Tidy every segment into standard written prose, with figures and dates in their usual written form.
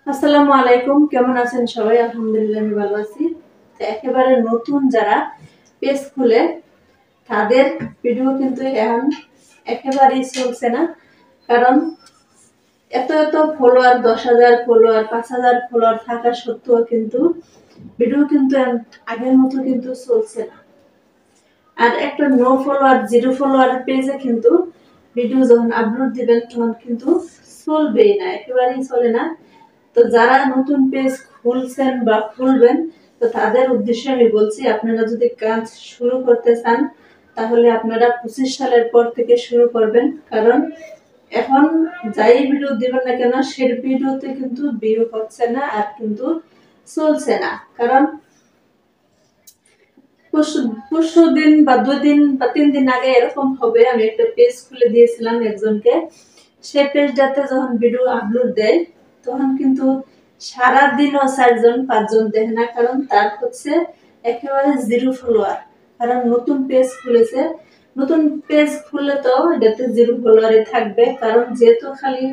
আসসালামু আলাইকুম, কেমন আছেন সবাই? আলহামদুলিল্লাহ আমি ভালো আছি। তো একেবারে নতুন যারা পেজ খুলে তাদের ভিডিও কিন্তু এখন একেবারেই চলছে না। কারণ এত এত ফলোয়ার, 10,000 ফলোয়ার, 5,000 ফলোয়ার থাকা সত্ত্বেও কিন্তু ভিডিও কিন্তু আগের মতো কিন্তু চলছে না। আর একটা নো ফলোয়ার, জিরো ফলোয়ার পেজে কিন্তু ভিডিও যখন আপলোড দিবেন তখন কিন্তু চলবেই না, একেবারেই চলে না। তো যারা নতুন পেজ খুলছেন বা খুলবেন, তো তাদের উদ্দেশ্যে আমি বলছি, আপনারা যদি কাজ শুরু করতে চান তাহলে আপনারা 25 সালের পর থেকে শুরু করবেন। কারণ এখন যাই ভিডিও দিবেন না কেন, সেই ভিডিওতে কিন্তু ভিউ হচ্ছে না আর কিন্তু চলছে না। কারণ পরশু দিন বা 2 দিন বা 3 দিন আগে এরকম হবে, আমি একটা পেজ খুলে দিয়েছিলাম একজনকে। সেই পেজটাতে যখন ভিডিও আপলোড দেয় তখন কিন্তু সারাদিনও 4-5 জন দেখে না। কারণ তার হচ্ছে একেবারে জিরো ফলোয়ার। কারণ নতুন পেজ খুলেছে, নতুন পেজ খুললে তো এটাতে জিরো ফলোয়ারই থাকবে। কারণ যেহেতু খালি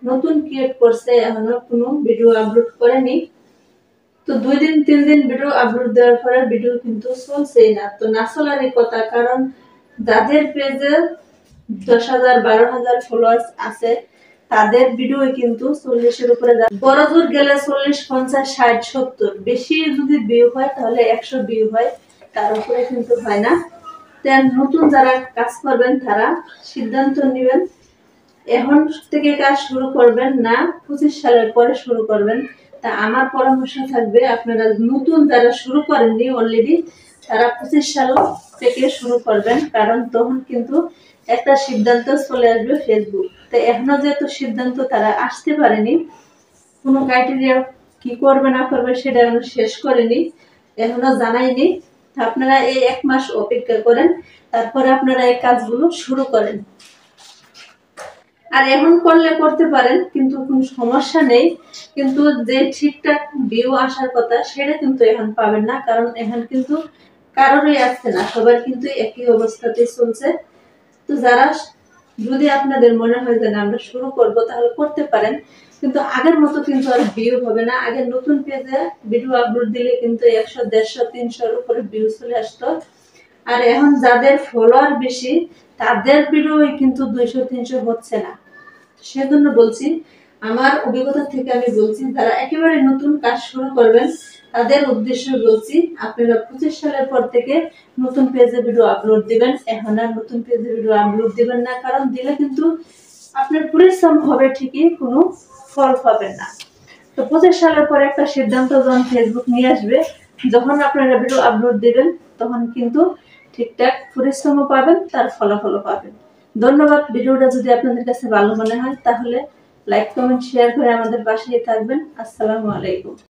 নতুন ক্রিয়েট করছে, এখনো কোনো ভিডিও আপলোড করেনি। তো 2 দিন 3 দিন ভিডিও আপলোড দেওয়ার পরে ভিডিও কিন্তু চলছেই না। তো না চলারই কথা, কারণ যাদের পেজে 10,000 12,000 ফলোয়ার্স আছে তাদের ভিডিও কিন্তু 40-এর উপরে যায়। বড় জোর গেলে 40, 50, 60, 70, বেশি যদি ভিউ হয় তাহলে 100 ভিউ হয়, তার উপরে কিন্তু হয় না। নতুন যারা কাজ করবেন তারা সিদ্ধান্ত নেবেন এখন থেকে কাজ শুরু করবেন না 25 সালের পরে শুরু করবেন। তা আমার পরামর্শ থাকবে, আপনারা নতুন যারা শুরু করেননি অলরেডি তারা 25 সাল থেকে শুরু করবেন। কারণ তখন কিন্তু একটা সিদ্ধান্ত চলে আসবে ফেসবুক। তো এখনো যেহেতু সিদ্ধান্ত তারা আসতে পারেনি, কোনো ক্রাইটেরিয়া কি করবে না করবে সেটা এখনো শেষ করেনি, এখনো জানায়নি। আপনারা এই 1 মাস অপেক্ষা করেন, তারপরে আপনারা এই কাজগুলো শুরু করেন। আর এখন করলে করতে পারেন, কিন্তু কোনো সমস্যা নেই। কিন্তু যে ঠিকঠাক ভিউ আসার কথা সেটা কিন্তু এখন পাবেন না। কারণ এখন কিন্তু কারোরই আসছে না, সবার কিন্তু একই অবস্থাতেই চলছে। তো যারা যদি আপনাদের মনে হয় যে আমরা শুরু করব তাহলে করতে পারেন, কিন্তু আগের মতো কিন্তু আর ভিউ হবে না। আগে নতুন পেজে ভিডিও আপলোড দিলে কিন্তু 100, 150, 300-র উপরে ভিউ চলে আসতো। আর এখন যাদের ফলোয়ার বেশি তাদের ভিডিও কিন্তু 200-300 হচ্ছে না। সেজন্য বলছি, আমার অভিজ্ঞতা থেকে আমি বলছি, যারা একেবারে নতুন কাজ শুরু করবেন তাদের উদ্দেশ্যে বলছি, আপনারা 25 সালের পর থেকে নতুন পেজে ভিডিও আপলোড দিবেন। এখন আর নতুন পেজে ভিডিও আপলোড দিবেন না, কারণ দিলে কিন্তু আপনার পরিশ্রম হবে ঠিকই, কোনো ফল পাবেন না। তো 25 সালের পরে একটা সিদ্ধান্ত যখন ফেসবুক নিয়ে আসবে, যখন আপনারা ভিডিও আপলোড দিবেন তখন কিন্তু ঠিকঠাক পরিশ্রমও পাবেন, তার ফলাফলও পাবেন। ধন্যবাদ। ভিডিওটা যদি আপনাদের কাছে ভালো মনে হয় তাহলে লাইক, কমেন্ট, শেয়ার করে আমাদের পাশেই থাকবেন। আসসালামু আলাইকুম।